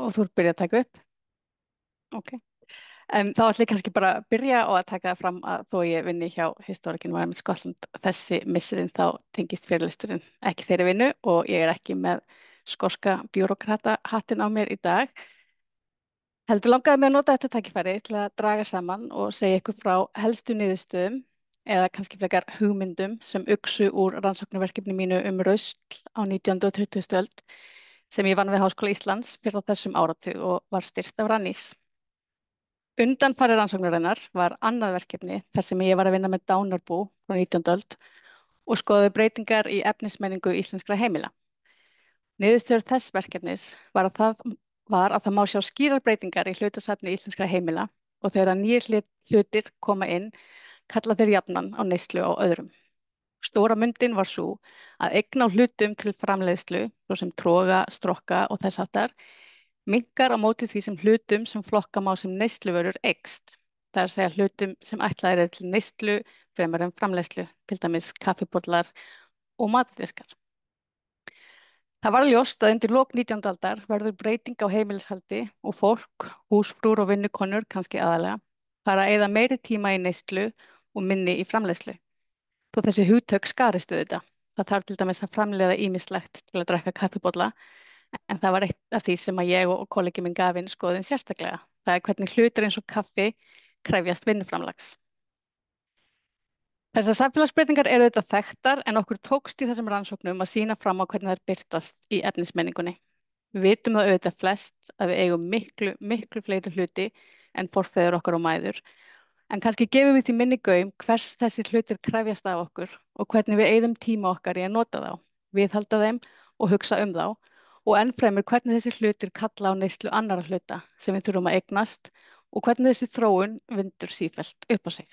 Og þú ert byrjað að taka upp? Ok. Þá ætlum ég kannski bara að byrja og að taka það fram að þó ég vinni hjá Historic Environment Scotland þessi missirinn þá tengist fyrirlesturinn ekki þeirri vinnu og ég er ekki með skoska bjúrókrata hattinn á mér í dag. Heldur langaði mig að nota þetta tækifæri til að draga saman og segja ykkur frá helstu niðurstöðum eða kannski frekar hugmyndum sem uxu úr rannsóknarverkefni mínu rusl á 19. og 20. öld sem ég vann við Háskóla Íslands fyrir á þessum áratug og var styrkt af Rannís. Undanfari rannsóknarinnar var annað verkefni þar sem ég var að vinna með dánarbú frá 19. öld og skoðaði breytingar í efnismenningu íslenskra heimila. Niðurstöður þess verkefnis var að það má sjá skýrar breytingar í hlutasafni íslenskra heimila og þegar nýjir hlutir koma inn kalla þeir jafnan á neyslu á öðrum. Stóra myndin var sú að eign á hlutum til framleiðslu, svo sem troga, strokka og þess háttar, minnkar á móti því sem hlutum sem flokka má sem neysluvörur eykst. Það er að segja hlutum sem ætlaðir eru til neyslu fremur en framleiðslu, til dæmis kaffibollar og matdiskar. Það var ljóst að undir lok 19. aldar verður breyting á heimilishaldi og fólk, húsfrúr og vinnukonur kannski aðalega, fara að eyða meiri tíma í neyslu og minni í framleiðslu. Þó þessi hugtök skaristu þetta. Það þarf til dæmis að framleiða ýmislegt til að drekka kaffibolla, en það var eitt af því sem að ég og kollegi minn Gavin skoðum sérstaklega. Það er hvernig hlutir eins og kaffi krefjast vinnuframlags. Þessar samfélagsbreytingar eru þetta þekktar en okkur tókst í þessum rannsóknum að sýna fram á hvernig þær birtast í efnismenningunni. Við vitum það auðvitað flest að við eigum miklu fleiri hluti en forfeður okkar og mæður. En kannski gefum við því minni gaum hvers þessir hlutir krefjast af okkur og hvernig við eyðum tíma okkar í að nota þá, viðhalda þeim og hugsa um þá og ennfremur hvernig þessir hlutir kalla á neyslu annarra hluta sem við þurfum að eignast og hvernig þessi þróun vindur sífellt upp á sig.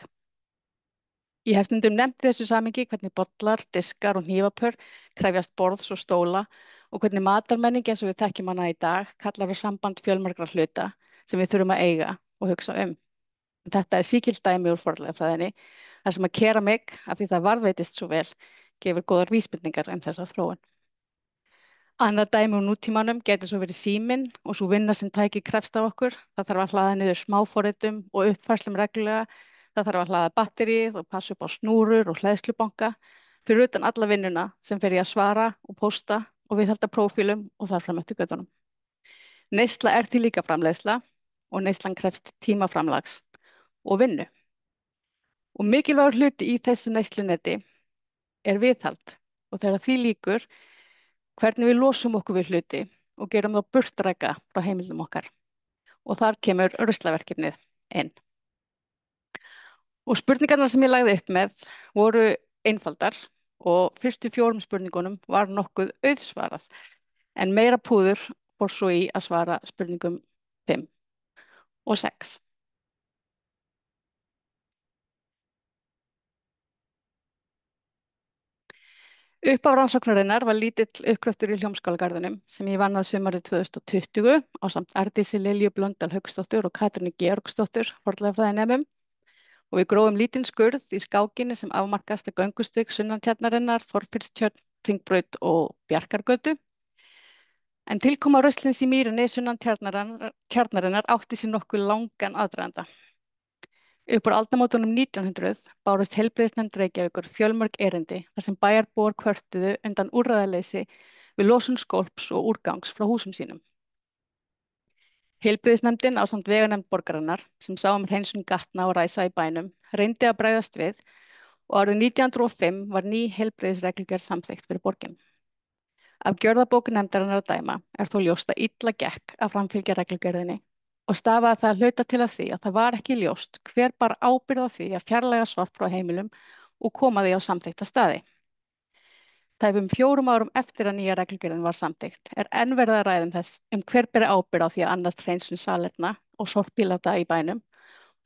Ég hef stundum nefnt í þessu samhengi hvernig bollar, diskar og hnífapör krefjast borðs og stóla og hvernig matarmenning eins og við þekkjum hana í dag kallar á samband fjölmargra hluta sem við þurfum að eiga og hugsa um. Þetta er sígilt dæmi úr fornleifafræðinni þar sem að keramik, af því það varðveitist svo vel, gefur góðar vísbendingar þessa þróun. Annað dæmi úr nútímanum getur svo verið síminn og svo vinna sem tæki krefst af okkur. Það þarf að hlaða niður smáforritum og uppfærslum reglulega. Það þarf að hlaða batterið og passa upp á snúrur og hleðslubanka fyrir utan alla vinnuna sem fer í að svara og pósta og viðhalda prófílum og þar fram eftir götunum. Neysla er því líka framleiðsla og neyslan krefst tímaframlags og vinnu. Og mikilvægur hluti í þessu neyslunetti er viðhald og þegar því lýkur hvernig við losum okkur við hluti og gerum þá burtræka frá heimildum okkar. Og þar kemur ruslaverkefnið inn. Og spurningarnar sem ég lagði upp með voru einfaldar og fyrstu 4 spurningunum var nokkuð auðsvarað en meira púður fór svo í að svara spurningum 5 og 6. Upphaf rannsóknarinnar var lítill uppgröftur í Hljómskálagarðinum sem ég vann að sumarið 2020 ásamt Arndísi Lilju Blöndal Hauksdóttur og Katrínu Georgsdóttur fornleifafræðinemum og við grófum lítinn skurð í skákinni sem afmarkast að göngustíg sunnantjarnarinnar, Þorfinnstjörn, Hringbraut og Bjarkargötu. En tilkoma ruslins í mýrinni sunnantjarnarinnar átti sér nokkuð langan aðdraganda. Upp úr aldamótunum 1900 bárust heilbrigðisnefnd Reykjavíkur fjölmörg erindi þar sem bæjarbúar kvörtuðu undan úrræðaleysi við losun skólps og úrgangs frá húsum sínum. Heilbrigðisnefndin ásamt veganefnd borgarinnar sem sá hreinsun gatna og ræsa í bænum reyndi að bregðast við og árið 1905 var ný heilbrigðisreglugerð samþykkt fyrir borgin. Af gjörðabók nefndarinnar að dæma er þó ljóst að illa gekk að framfylgja reglugerðinni og stafaði það að hluta til af því að það var ekki ljóst hver bar ábyrgð á því að fjarlæga sorp frá heimilum og koma því á samþykkta staði. Tæpum 4 árum eftir að nýja reglugerðin var samþykkt er enn verið að ræða hver beri ábyrgð á því að annast hreinsun salerna og sorpbíláta í bænum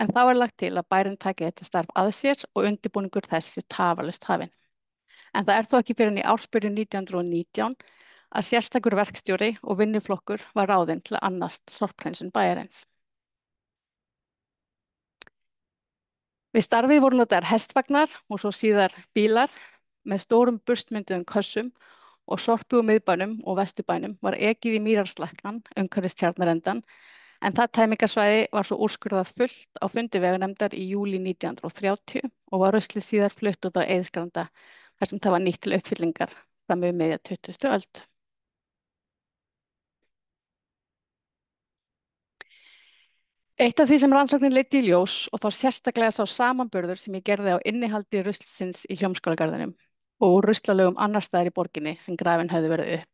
en þá er lagt til að bærinn taki þetta starf að sér og undirbúningur þess sé tafarlaust hafinn. En það er þó ekki fyrr en í ársbyrjun 1919 að sérstakur verkstjóri og vinnuflokkur var ráðinn til að annast sorphreinsun bæjarins. Við starfið voru notaðir hestvagnar og svo síðar bílar með stórum burstmynduðum kössum og Sorpu og miðbænum og Vesturbænum var ekið í Mýrarslakkan umhverfis Tjarnarendan en það tæmingarsvæði var svo úrskurðað fullt á fundi veganefndar í júlí 1930 og var ruslið síðar flutt út á Eiðsgranda þar sem það var nýtt til uppfyllingar fram yfir miðja 20. öld. Eitt af því sem rannsóknin leiddi í ljós og þá sérstaklega sá samanburður sem ég gerði á innihaldi ruslsins í Hljómskálagarðinum og úr ruslalögum annar staðar í borginni sem grafin hefði verið upp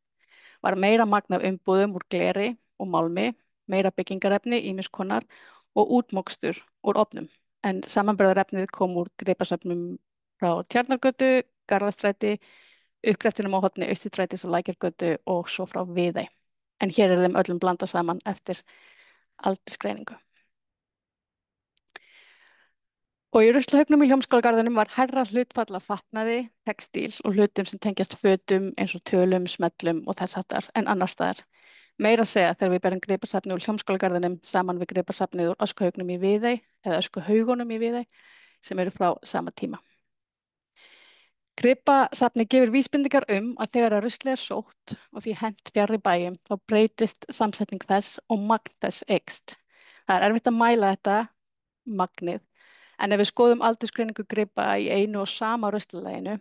var meira magn af umbúðum úr gleri og málmi, meira byggingarefni ýmiss konar og útmokstur úr ofnum. En samanburðarefnið kom úr gripasöfnum frá Tjarnargötu, Garðastræti, uppgrettinum á horni Austurstrætis og Lækjargötu og svo frá Viðey. En hér er þeim öllum blandað saman eftir aldursgreiningu. Og í ruslahaugnum í Hljómskálagarðinum var hærra hlutfall af fatnaði, textíl og hlutum sem tengjast fötum eins og tölum, smellum og þess háttar en annars staðar. Meira að segja þegar við berum gripasafnið úr Hljómskálagarðinum saman við gripasafnið úr öskuhaugnum í Viðey eða öskuhaugunum í Viðey sem eru frá sama tíma. Gripasafnið gefur vísbendingar að þegar að ruslið er sótt og því hent fjarri bæjum þá breytist samsetning þess og magn þess eykst. Það er erfitt að mæla þetta magnið. En ef við skoðum aldursgreiningu gripa í einu og sama ruslalæginu,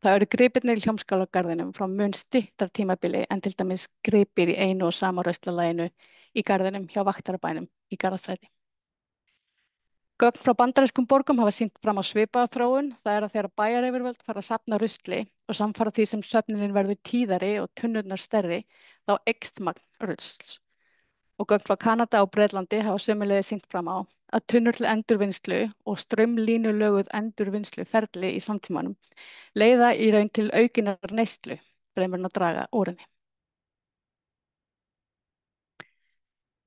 þá eru gripirnir í Hljómskálagarðinum frá mun styttra tímabili en til dæmis gripir í einu og sama ruslalæginu í garðinum hjá Vaktarabænum í Garðastræti. Gögn frá bandarískum borgum hafa sýnt fram á svipaða þróun, það er að þegar bæjaryfirvöld fara að safna rusli og samfara því sem söfnunin verður tíðari og tunnurnar stærri, þá eykst magn rusls. Og gögn frá Kanada og Bretlandi hafa sömuleiðis sýnt fram á að tunnur til endurvinnslu og straumlínulöguð endurvinnsluferli í samtímanum leiða í raun til aukinnar neyslu fremur en að draga úr henni.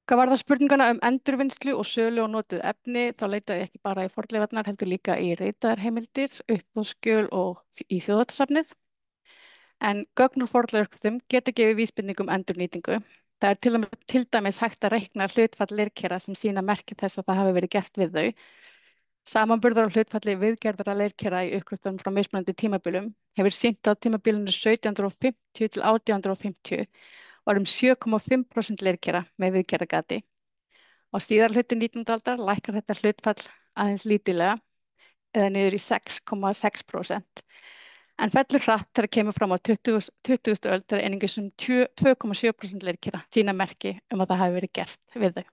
Hvað varðar spurninguna endurvinnslu og sölu og notuð efni þá leitaði ég ekki bara í fornleifarnar heldur líka í ritaðar heimildir, uppboðsskjöl og í þjóðarsafnið. En gögn úr fornleifum geta gefið vísbendingum endurnýtingu. Það er til dæmis hægt að reikna hlutfall leirkera sem sýna merki þess að það hafi verið gert við þau. Samanburður á hlutfalli viðgerðra leirkera í uppgröftunum frá mismunandi tímabilum hefur sýnt á tímabilinu 1750 til 1850 var 7,5% leirkera með viðgerðagati. Á síðar hluti 19. aldar lækkar þetta hlutfall aðeins lítillega eða niður í 6,6%. En fellur hratt þegar kemur fram á 20. öld þegar einungis 2,7% leirkera sýna merki að það hafi verið gert við þau.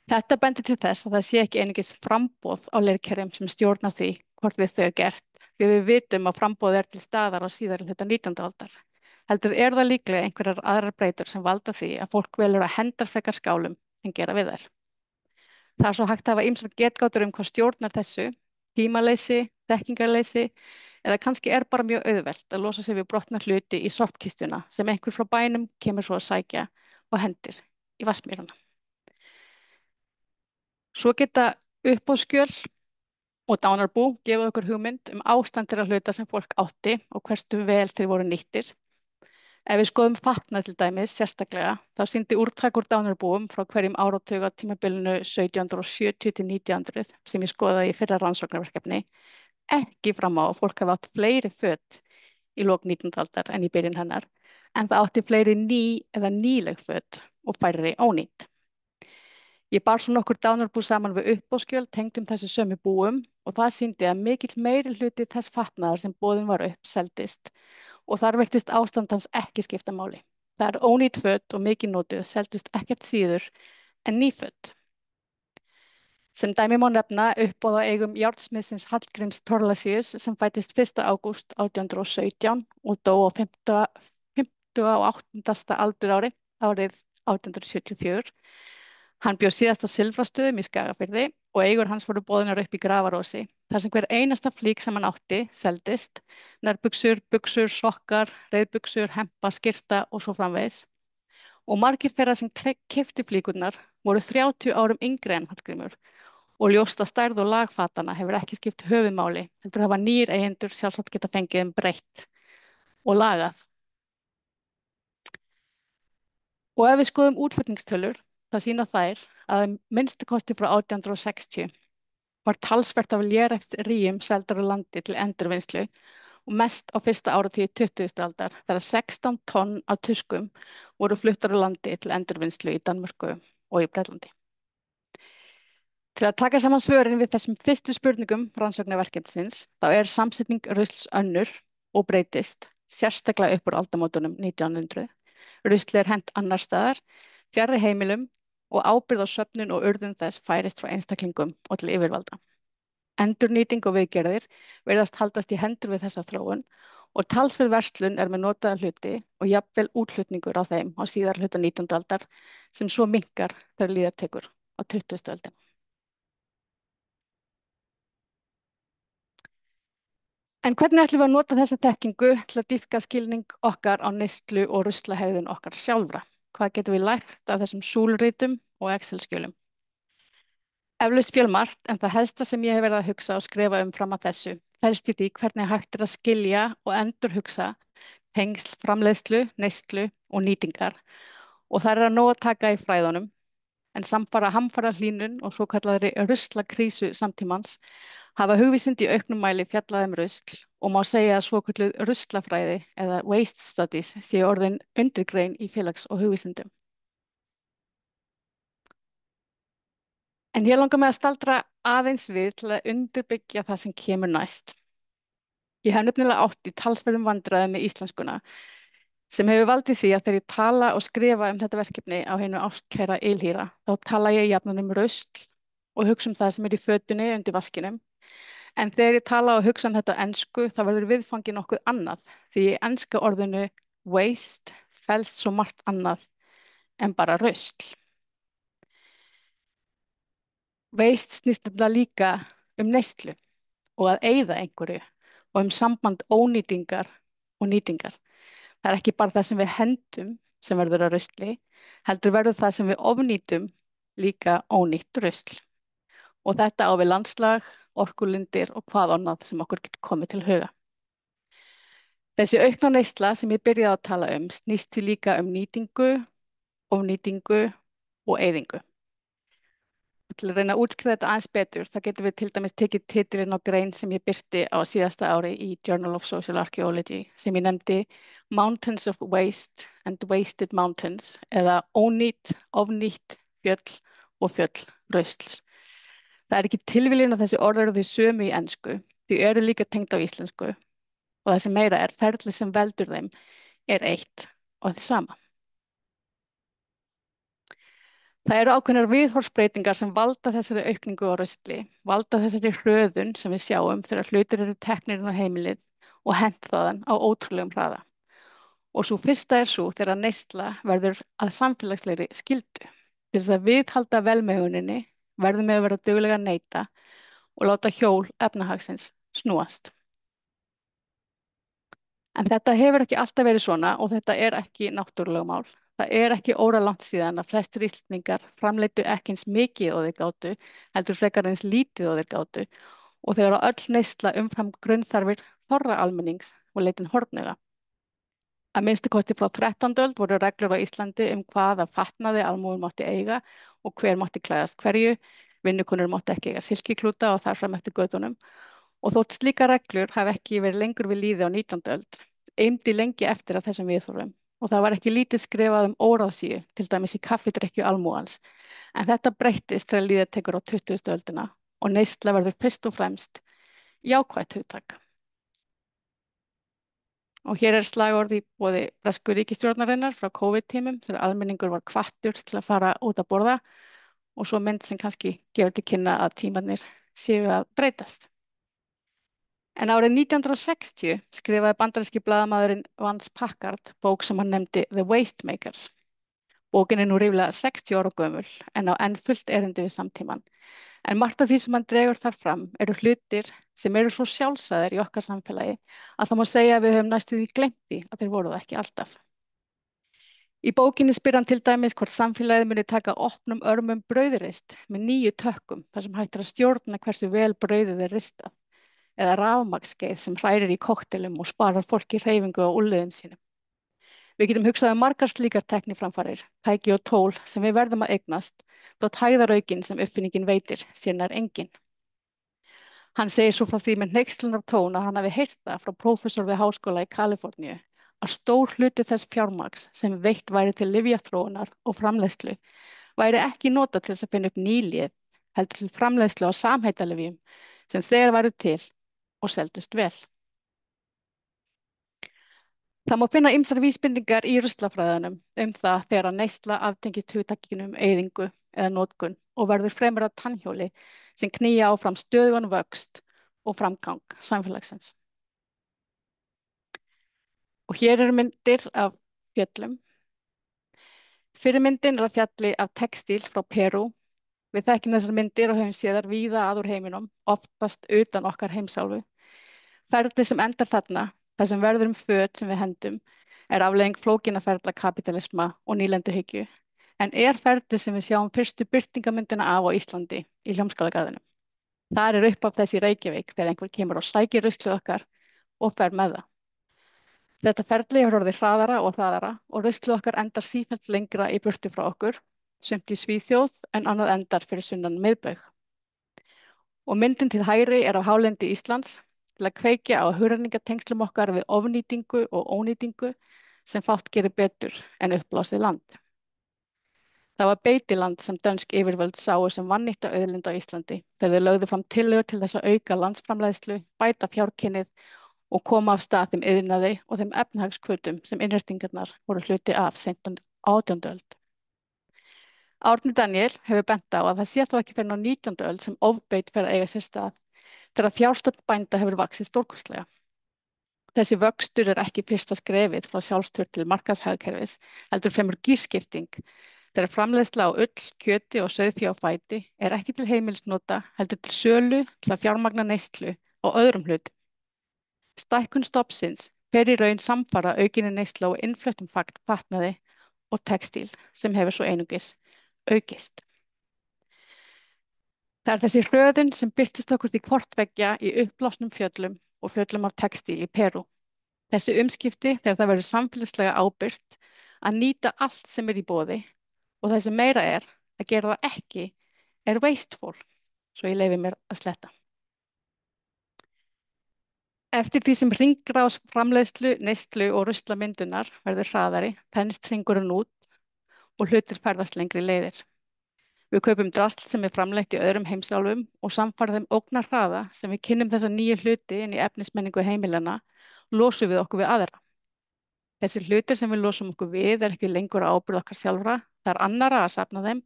Þetta bendir til þess að það sé ekki einungis framboð á leirkerum sem stjórnar því hvort við þau er gert, því við vitum að framboð er til staðar á síðari hluta 19. aldar. Heldur það líklega einhverjar aðrar breytur sem valda því að fólk velur að henda frekar skálum en gera við þær. Það er svo hægt að hafa ýmsar getgátur hvað stjórnar þessu, tímaleysi, þekkingarleysi, eða kannski er bara mjög auðvelt að losa sig við brotna hluti í sorpkistuna sem einhver frá bænum kemur svo að sækja og hendir í vatnsmýrana. Svo geta uppboðsskjöl og dánarbú gefið okkur hugmynd ástand þeirra hluta sem fólk átti og hversu vel þeir voru nýttir. Ef við skoðum fatnað til dæmis sérstaklega, þá sýndi úrtak úr dánarbúum frá hverjum áratug á tímabilinu 1770 til 1900 sem ég skoðaði í fyrra rannsóknarverkefni ekki fram á að fólk hafi átt fleiri föt í lok 19. aldar en í byrjun hennar, en það átti fleiri ný eða nýleg föt og færri ónýtt. Ég bar svo nokkur dánarbú saman við uppboðsskjöl tengdum þessu sömu búum og það sýndi að mikill meiri hluti þess fatnaðar sem boðin var upp seldist og þar virtist ástand hans ekki skipta máli. Það er ónýtt föt og mikið notuð seldust ekkert síður en ný föt. Sem dæmi má nefna uppboð á eigum járnsmiðsins Hallgríms Thorlacius sem fæddist 1. ágúst 1817 og dó á 58. aldurári árið 1874. Hann bjó síðast á Silfrastöðum í Skagafirði og eigur hans voru boðnar upp í Grafarósi, þar sem hver einasta flík sem hann átti seldist, nærbuxur, buxur, sokkar, reiðbuxur, hempa, skyrta og svo framvegis. Og margir þeirra sem keyptu flíkurnar voru 30 árum yngri en Hallgrímur og ljóst að stærð og lag fatanna hefur ekki skipt höfuðmáli, heldur hafa nýir eigendur sjálfsagt geta fengið breytt og lagað. Og ef við skoðum útflutningstölur, þá sýna þær að minnstu kosti frá 1860 var talsvert af léreft rýjum seldar á landi til endurvinnslu og mest á fyrsta áratíð 20. aldar þegar 16 tonn af tuskum voru fluttar úr landi til endurvinnslu í Danmörku og í Bretlandi. Til að taka saman svörin við þessum fyrstu spurningum rannsóknarverkefnisins þá er samsetning rusls önnur og breytist, sérstaklega upp úr aldamótunum 1900. Rusli er hent annar staðar, fjarri heimilum og ábyrgð á söfnun og urðun þess færist frá einstaklingum og til yfirvalda. Endurnýting og viðgerðir virðast haldast í hendur við þessa þróun og talsverð verslun er með notaða hluti og jafnvel útflutningur á þeim á síðar hluta 19. aldar sem svo minnkar þegar líður tekur á 20. öldina. En hvernig ætlum við að nota þessa þekkingu til að dýpka skilning okkar á neyslu og ruslahegðun okkar sjálfra? Hvað getum við lært af þessum súlritum og Excel-skjölum? Eflaust fjölmargt, en það helsta sem ég hef verið að hugsa og skrifa fram að þessu felst í því hvernig hægt er að skilja og endurhugsa tengsl framleiðslu, neyslu og nýtingar. Og það er að nóg að taka í fræðunum, en samfara hamfarahlýnun og svokallaðri ruslakrísu samtímans hafa hugvísindi í auknum mæli fjallað rusl og má segja að svokölluð ruslafræði eða waste studies séu orðin undirgrein í félags- og hugvísindum. En ég langar mig að staldra aðeins við til að undirbyggja það sem kemur næst. Ég hef nefnilega átt í talsverðum vandræðum með íslenskuna sem hefur valdið því að þegar ég tala og skrifa þetta verkefni á hinu ástkæra ylhýra þá tala ég jafnan rusl og hugsa það sem er í fötunni undir vaskinum. En þegar ég tala og hugsa þetta á ensku þá verður viðfangið nokkuð annað því í enska orðinu waste felst svo margt annað en bara rusl. Waste snýst líka neyslu og að eyða einhverju og samband ónýtingar og nýtingar. Það er ekki bara það sem við hendum sem verður að rusli, heldur verður það sem við ofnýtum líka ónýtt rusl. Og þetta á við landslag, orkulindir og hvað annað sem okkur getur komið til huga. Þessi aukna neysla sem ég byrjaði að tala snýst því líka nýtingu, ofnýtingu og eyðingu. Til að reyna að útskýra þetta aðeins betur, þá getum við til dæmis tekið titilinn á grein sem ég birti á síðasta ári í Journal of Social Archaeology sem ég nefndi Mountains of Waste and Wasted Mountains eða ónýtt, ofnýtt fjöll og fjöll rusls. Það er ekki tilviljun að þessi orð eru þau sömu í ensku, þau eru líka tengd á íslensku og það sem meira er ferli sem veldur þeim er eitt og það sama. Það eru ákveðnar viðhorfsbreytingar sem valda þessari aukningu á rusli, valda þessari hröðun sem við sjáum þegar hlutir eru teknir inn á heimilið og hent þaðan á ótrúlegum hraða. Og svo fyrsta er svo þegar neysla verður að samfélagslegri skyldu. Til þess að viðhalda velmeguninni verðum við að vera duglega að neyta og láta hjól efnahagsins snúast. En þetta hefur ekki alltaf verið svona og þetta er ekki náttúrulögmál. Það er ekki óralangt síðan að flestir Íslendingar framleiddu ekki eins mikið og þeir gátu, heldur frekar eins lítið og þeir gátu og þegar öll neysla umfram grunnþarfir þorra almennings og leitin hornauga. Að minnsta kosti frá 13. öld voru reglur á Íslandi hvaða fatnaði almúginn mátti eiga og hver mátti klæðast hverju, vinnukonur mátti ekki eiga silkiklúta og þar fram eftir götunum. Og þótt slíkar reglur hafi ekki verið lengur við lýði á 19. öld, eimdi lengi eftir af þessum viðhorfum og það var ekki lítið skrifað óráðsíu, til dæmis í kaffidrykkju almúgans. En þetta breyttist þegar líðið tekur á 20. öldina og neysla verður fyrst og fremst jákvætt hugtak. Og hér er slagorð í boði bresku ríkisstjórnarinnar frá COVID-tímum þegar almenningur var hvattur til að fara út að borða og svo mynd sem kannski gefur til kynna að tímarnir séu að breytast. En árið 1960 skrifaði bandaríski blaðamaðurinn Vance Packard bók sem hann nefndi The Waste Makers. Bókin er nú ríflega 60 ára gömul en á enn fullt erindi við samtímann. En margt af því sem hann dregur þar fram eru hlutir sem eru svo sjálfsagðir í okkar samfélagi að það má segja að við höfum næstum því gleymt því að þeir voru það ekki alltaf. Í bókinni spyr hann til dæmis hvort samfélagið muni taka opnum örmum brauðrist með 9 tökkum þar sem hægt er að stjórna hversu vel brauðið er ristað. Eða rafmagnskeið sem hrærir í koktelum og sparar fólki hreyfingu á úlnliðum sínum. Við getum hugsað margar slíkar tækniframfarir, tæki og tól sem við verðum að eignast, þótt hægðaraukinn sem uppfinningin veitir sér nær engin. Hann segir svo frá því með hneykslunartón af tón að hann hafi heyrt það frá prófessor við háskóla í Kaliforníu að stór hluti þess fjármagns sem veitt væri til lyfjaþróunar og framleiðslu væri ekki notað til þess að finna upp ný lyf, heldur til framleiðslu á samheitalyfjum sem þegar væru til og seldust vel. Það má finna ýmsar vísbendingar í ruslafræðunum það þegar að neysla aftengist hugtakinu eyðingu eða notkun og verður fremur að tannhjóli sem knýja áfram stöðugan vöxt og framgang samfélagsins. Og hér eru myndir af fjöllum. Fyrir myndin er að fjalli af textíl frá Perú. Við þekkjum þessar myndir og höfum séð þær víða að úr heiminum, oftast utan okkar heimsálfu. Ferlið sem endar þarna, það sem verður föt sem við hendum, er afleiðing flókinna ferla kapítalisma og nýlenduhyggju, en er ferlið sem við sjáum fyrstu birtingamyndina af á Íslandi í Hljómskálagarðinum. Þar er upp af þessi Reykjavík þegar einhver kemur og sækir ruslið okkar og fer með það. Þetta ferli hefur orðið hraðara og ruslið okkar endar sífellt lengra í burtu frá okkur, sumt í Svíþjóð en annað endar fyrir sunnan miðbaug. Og myndin til hægri er af hálendi Íslands til að kveikja á hugrenningatengslum okkar við ofnýtingu og ónýtingu sem fátt gerir betur en uppblásið land. Það var beitiland sem dönsk yfirvöld sáu sem vannýtta auðlind á Íslandi þegar þau lögðu fram tillögur til þess að auka landsframleiðslu, bæta fjárkynnið og koma af stað þeim iðnaði og þeim efnahagshvötum sem innréttingarnar voru hluti af seint á 18. öld. Árni Daníel hefur bent á að það sé þó ekki fyrr en á 19. öld sem ofbeit fer að eiga sér stað þegar fjárstofn bænda hefur vaxið stórkostlega. Þessi vöxtur er ekki fyrsta skrefið frá sjálfstjórn til markaðshagkerfis, heldur fremur gírskipting þegar framleiðsla á ull, kjöti og sauðfé á fæti er ekki til heimilisnota, heldur til sölu til að fjármagna neyslu og öðrum hlutum. Stækkun stofnsins fer í raun samfara aukinni neyslu á innfluttum fatnaði og textíl sem hefur svo einungis aukist. Það er þessi hröðun sem birtist okkur því hvort tveggja í uppblásnum fjöllum og fjöllum af textíl í Perú. Þessi umskipti þegar það verður samfélagslega ábyrgt að nýta allt sem er í boði og það sem meira er að gera það ekki er wasteful, svo ég leyfi mér að sletta. Eftir því sem hringrás framleiðslu, neyslu og ruslamyndunar verður hraðari, þennst hringurinn út og hlutir ferðast lengri leiðir. Við kaupum drasl sem er framleitt í öðrum heimsálfum og samfara þeim ógnar hraða sem við kynnum þessa nýju hluti inn í efnismenningu heimilana, losum við okkur við aðra. Þessi hlutir sem við losum okkur við er ekki lengur á ábyrgð okkar sjálfra, það er annarra að safna þeim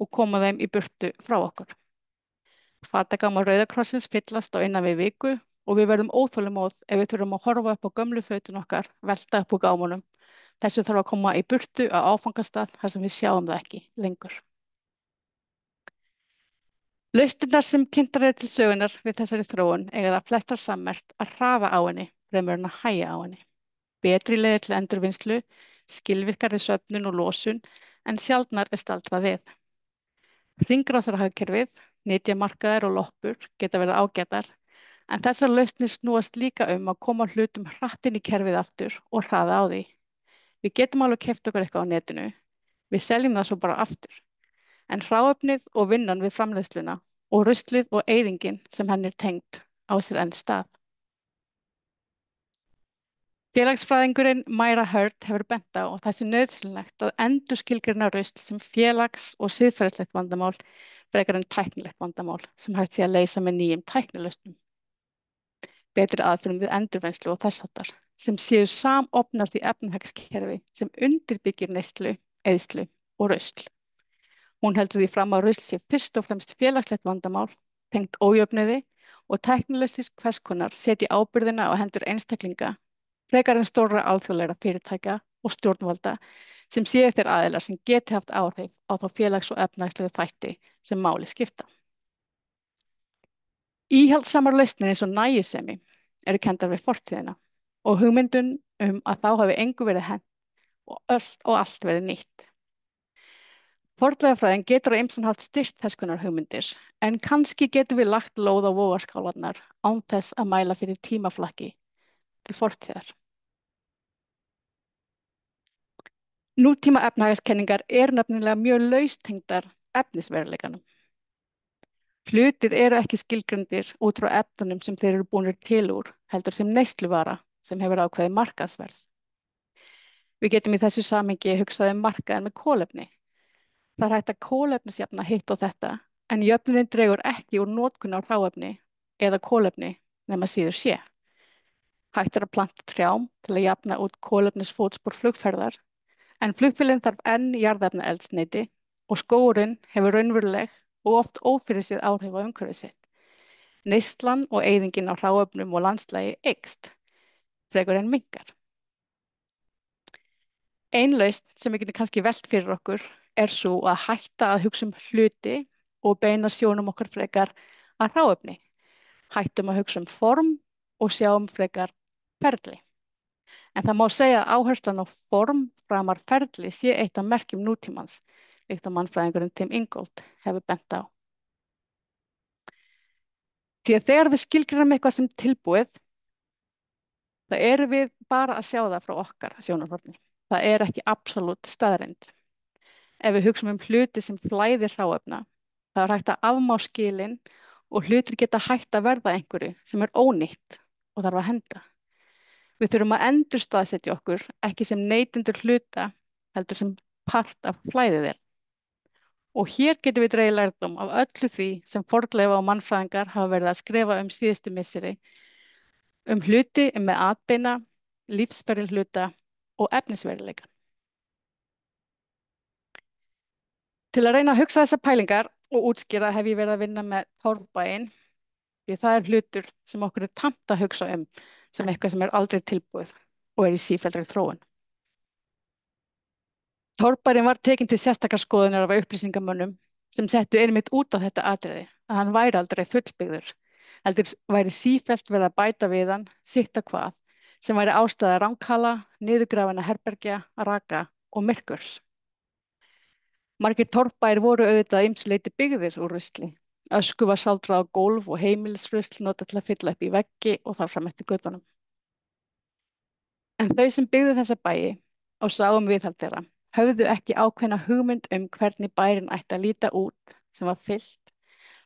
og koma þeim í burtu frá okkur. Fatagámar Rauða krossins fyllast á innan við viku og við verðum óþolinmóð ef við þurfum að horfa upp á gömlu fötin okkar, velta upp úr gámunum. Þessu þarf að koma í burtu á áfangastað þar sem við sjáum það ekki lengur. Lausnirnar sem kynntar eru til sögunar við þessari þróun eiga það flestar sammerkt að hraða á henni fremur en að hægja á henni. Betri leiðir til endurvinnslu, skilvirkari söfnun og losun en sjaldnar er staldrað við. Hringrásarhagkerfið, nytjamarkaðir og loppur geta verið ágætar, en þessar lausnir snúast líka að koma hlutum hratt inn í kerfið aftur og hraða á því. Við getum alveg keypt okkur eitthvað á netinu, við seljum það svo bara aftur, en hráefnið og vinnan við framleiðsluna og ruslið og eyðingin sem henni er tengd á sér enn stað. Félagsfræðingurinn Myra Hurd hefur bent á og það sé nauðsynlegt að endurskilgreina rusl sem félags- og siðferðislegt vandamál frekar en tæknilegt vandamál sem hægt sé að leysa með nýjum tæknilausnum. Betri aðferðum við endurvinnslu og þess háttar sem séu samofnar því efnahagskerfi sem undirbyggir neyslu, eyðslu og rusl. Hún heldur því fram að rusl sé fyrst og fremst félagslegt vandamál, tengt ójöfnuði og tæknilausnir hvers konar setji ábyrgðina á hendur einstaklinga frekar en stórra alþjóðlegra fyrirtækja og stjórnvalda sem séu þeir aðilar sem geti haft áhrif á þá félags- og efnahagslegu þætti sem máli skipta. Íhaldssamar lausnir eins og nægjusemi eru kenndar við fortíðina og hugmyndun að þá hafi engu verið hent og allt verið nýtt. Fornleifafræðin getur á ýmsan hátt styrkt þess konar hugmyndir, en kannski getum við lagt lóð á vogarskálarnar án þess að mæla fyrir tímaflakki til fortíðar. Nútíma efnahagskenningar eru nefnilega mjög laustengdar efnisveruleikanum. Hlutir eru ekki skilgreindir út frá efnunum sem þeir eru búnir til úr, heldur sem neysluvara sem hefur ákveðið markaðsverð. Við getum í þessu samhengi hugsað markaðinn með kolefni. Það er hægt að kolefnisjafna hitt og þetta, en jöfnunin dregur ekki úr notkun á hráefni eða kolefni nema síður sé. Hægt er að planta trjám til að jafna út kolefnisfótspor flugferðar, en flugvélin þarf enn jarðefnaeldsneyti og skógurinn hefur raunveruleg og oft ófyrirséð áhrif á umhverfið sitt. Neyslan og eyðingin á hráefnum og landslagi eykst, frekar en minnkar. Ein lausn sem við getum kannski velt fyrir okkur er svo að hætta að hugsa hluti og beina sjónum okkar frekar að hráefni. Hættum að hugsa form og sjáum frekar ferli. En það má segja að áherslan á form framar ferli sé eitt af merkjum nútímans, líkt og mannfræðingurinn Tim Ingold hefur bent á. Því að þegar við skilgreinum eitthvað sem tilbúið, þá erum við bara að sjá það frá okkar sjónarhorni. Það er ekki absolutt staðreynd. Ef við hugsum hluti sem flæðir hráefna, þá er hægt að afmá skilin og hlutir geta hægt að verða einhverju sem er ónýtt og þarf að henda. Við þurfum að endurstaðsetja okkur ekki sem neytendur hluta, heldur sem part af flæðið þeirra. Og hér getum við dregið lærdóm af öllu því sem fornleifa og mannfræðingar hafa verið að skrifa síðustu misseri, hluti með atbeina, lífsferil hluta og efnisveruleika. Til að reyna að hugsa þessar pælingar og útskýra hef ég verið að vinna með torfbæinn, því það er hlutur sem okkur er tamt að hugsa sem eitthvað sem er aldrei tilbúið og er í sífelldri þróun. Torfbærinn var tekinn til sérstakar skoðunar af upplýsingamönnum sem settu einmitt út á þetta atriði, að hann væri aldrei fullbyggður, heldur væri sífellt verið að bæta við hann, sitt að hvað, sem væri ástæða rankala, niðurgrafina herbergja, raka og myrkurs. Margir torfbæir voru auðvitað að ýmsu leyti byggðir úr rusli. Ösku var sáldrað á gólf og heimilisrusl notað til að fylla upp í veggi og þar fram eftir götunum. En þau sem byggðu þessa bæi og sáu viðhald þeirra höfðu ekki ákveðna hugmynd hvernig bærinn ætti að líta út sem var fyllt,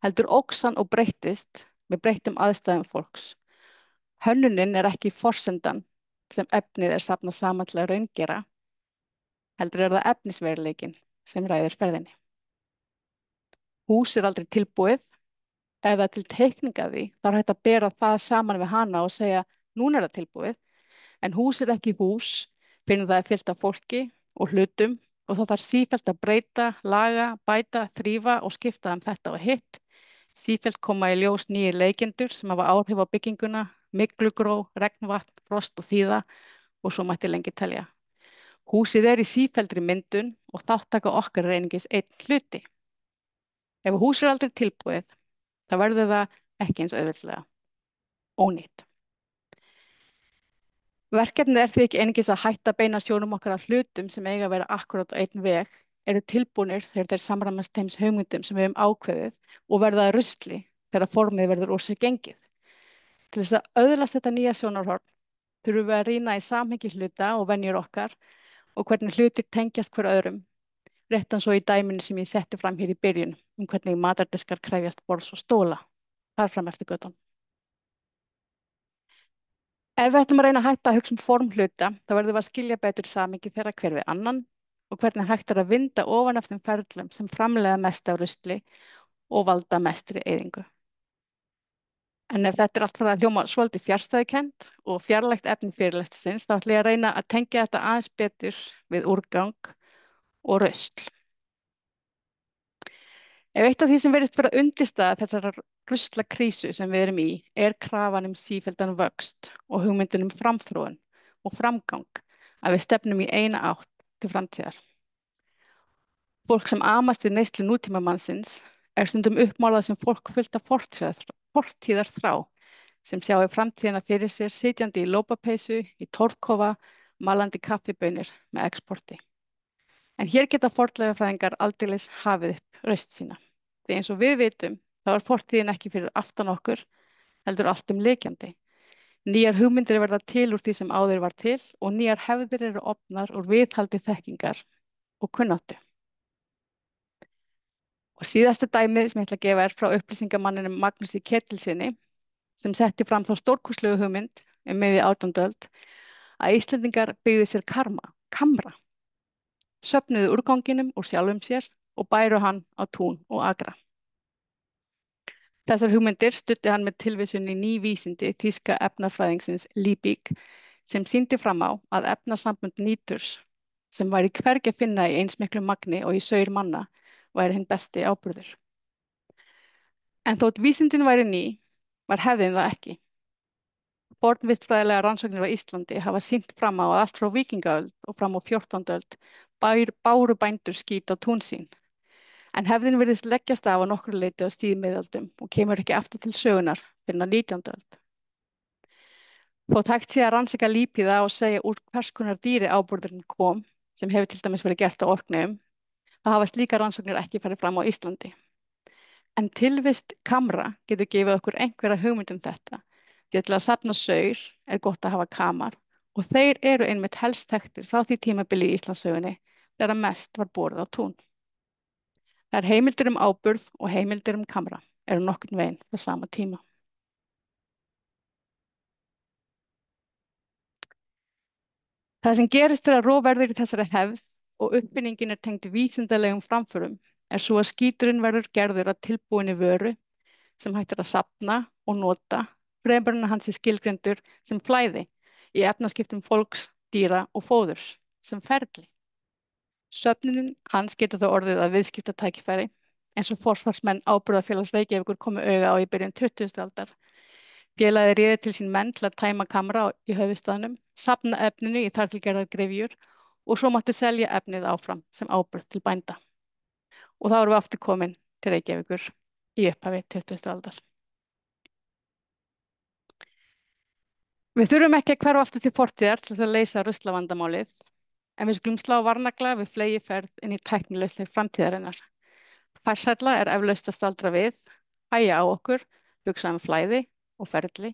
heldur óx hann og breyttist með breyttum aðstæðum fólks. Hönnunin er ekki forsendan sem efnið er safnað saman til að raungera, heldur er það efnisveruleikinn sem ræður ferðinni. Hús er aldrei tilbúið. Ef það er til teikning af því, þá er hægt að bera það saman við hana og segja, núna er það tilbúið, en hús er ekki hús, fyrr en það er fyllt af fólki og hlutum og þá þarf sífellt að breyta, laga, bæta, þrífa og skipta þetta og hitt. Sífellt koma í ljós nýjir leikendur sem hafa áhrif á bygginguna, myglugró, regnvatn, frost og þíða og svo mætti lengi telja. Húsið er í sífelldri myndun og þáttaka okkar er einungis einn hluti. Ef hús er aldrei tilbúið, þá verður það ekki eins auðveldlega ónýtt. Verkefnið er því ekki einungis að hætta að beina sjónum okkar að hlutum sem eiga að vera akkúrat á einn veg, eru tilbúnir þegar þeir samræmast þeim hugmyndum sem við höfum ákveðið og verða að rusli þegar formið verður úr sér gengið. Til þess að öðlast þetta nýja sjónarhorn þurfum við að rýna í samhengi hluta og venjur okkar og hvernig hlutir tengjast hver öðrum, rétt eins og í dæminu sem ég setti fram hér í byrjun hvernig matardiskar krefjast borðs og stóla, þar fram eftir götunum. Ef við ætlum að reyna að hætta að hugsa form hluta, þá verðum við að skilja betur samhengi þeirra hver við annan og hvernig hægt er að vinda ofan af þeim ferlum sem framleiða mest af rusli og valda mestri eyðingu. En ef þetta er allt fyrir að hljóma svolítið fjarstæðukennt og fjarlægt efni fyrirlesturins, þá ætlum ég að reyna að tengja þetta aðeins betur við úrgang og rusl. Ef eitt af því sem virðist vera undirstaða þessarar ruslakrísu sem við erum í er krafan sífelldan vöxt og hugmyndin framþróun og framgang, að við stefnum í eina átt til framtíðar. Fólk sem amast við neyslu nútímamannsins er stundum uppmálað sem fólk fullt af fortíðarþrá sem sjái framtíðina fyrir sér sitjandi í lópapeysu, í torfkofa, malandi kaffibaunir með exporti. En hér geta fornleifafræðingar aldeilis hafið upp raust sína. Því eins og við vitum, þá er fortíðin ekki fyrir aftan okkur, heldur alltumlykjandi. Nýjar hugmyndir verða til úr því sem áður var til og nýjar hefðir eru opnar úr viðhaldi þekkingar og kunnáttu. Og síðasta dæmið sem ég ætla að gefa er frá upplýsingamanninum Magnúsi Ketilssyni sem setti fram þá stórkostlegu hugmynd miðja 18. öld að Íslendingar byggðu sér kamra, söfnuðu úrganginum úr sjálfum sér og bæru hann á tún og akra. Þessar hugmyndir studdi hann með tilvísun í ný vísindi þýska efnafræðingsins Liebig sem sýndi fram á að efnasambönd níturs sem væri hvergi að finna í eins miklu magni og í saur manna væri hinn besti áburður. En þótt vísindin væri ný, var hefðin það ekki. Fornvistfræðilegar rannsóknir á Íslandi hafa sýnt fram á að allt frá víkingaöld og fram á 14. öld báru bændur skít á tún sín. En hefðin virðist leggjast af á nokkru leyti á stríðmiðöldum og kemur ekki aftur til sögunar fyrr en á 19. öld. Þótt hægt sé að rannsaka lípíða og segja úr hvers konar dýri áburðurinn kom, sem hefur til dæmis verið gert á Orkneyjum, það hafa slíkar rannsóknir ekki farið fram á Íslandi. En tilvist kamra getur gefið okkur einhverja hugmynd þetta. Því til að safna saur er gott að hafa kamar og þeir eru einmitt helst þekktir frá því tímabili í Íslandssögunni þegar mest var borið á tún. Þær heimildir áburð og heimildir kamra eru nokkurn veginn á sama tíma. Það sem gerist þegar rof verður í þessari hefð og uppfinningin er tengd vísindalegum framförum er svo að skíturinn verður gerður að tilbúinni vöru sem hægt er að safna og nota fremur en hans er skilgreindur sem flæði í efnaskiptum fólks, dýra og fóðurs sem ferli. Söfnunin hans getur þó orðið að viðskiptatækifæri eins og forsvarsmenn Áburðarfélags Reykjavíkur komu auga á í byrjun 20. aldar. Félagið réði til sín menn til að tæma kamra í höfuðstaðnum, safna efninu í þar til gerðar gryfjur og svo mátti selja efnið áfram sem áburð til bænda. Og þá erum við aftur komin til Reykjavíkur í upphafi 20. aldar. Við þurfum ekki að hverfa aftur til fortíðar til að leysa ruslavandamálið, en við skulum slá varnagla við fleygiferð inn í tæknilausnir framtíðarinnar. Farsælla er eflaust að staldra við, hægja á okkur, hugsa flæði og ferli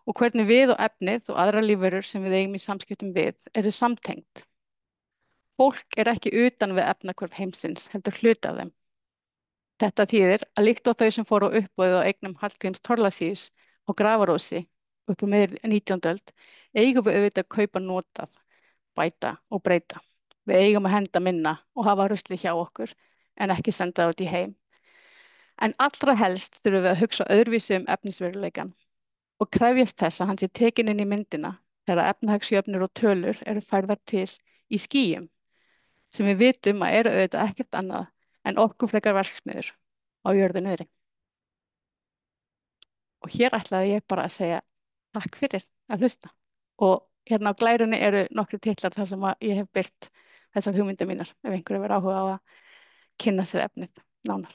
og hvernig við og efnið og aðrar lífverur sem við eigum í samskiptum við eru samtengd. Fólk er ekki utan við efnahvörf heimsins, heldur hluti af þeim. Þetta þýðir að líkt á þau sem fóru á uppboðið á eignum Hallgríms Thorlacius á Grafarósi upp á miðri 19. öld, eigum við auðvitað að kaupa notað, bæta og breyta. Við eigum að henda minna og hafa rusli hjá okkur en ekki senda það út í heim. En allra helst þurfum við að hugsa öðruvísi efnisveruleikann og krefjast þess að hann sé tekinn inn í myndina þegar efnahagsjöfnur og tölur eru færðar til í skýjum sem við vitum að eru auðvitað ekkert annað en orkufrekar verksmiðjur á jörðu niðri. Og hér ætlaði ég bara að segja takk fyrir að hlusta og hérna á glærunni eru nokkru titlar þar sem ég hef birt þessar hugmyndir mínar ef einhverju verður áhuga á að kynna sér efnið nánar.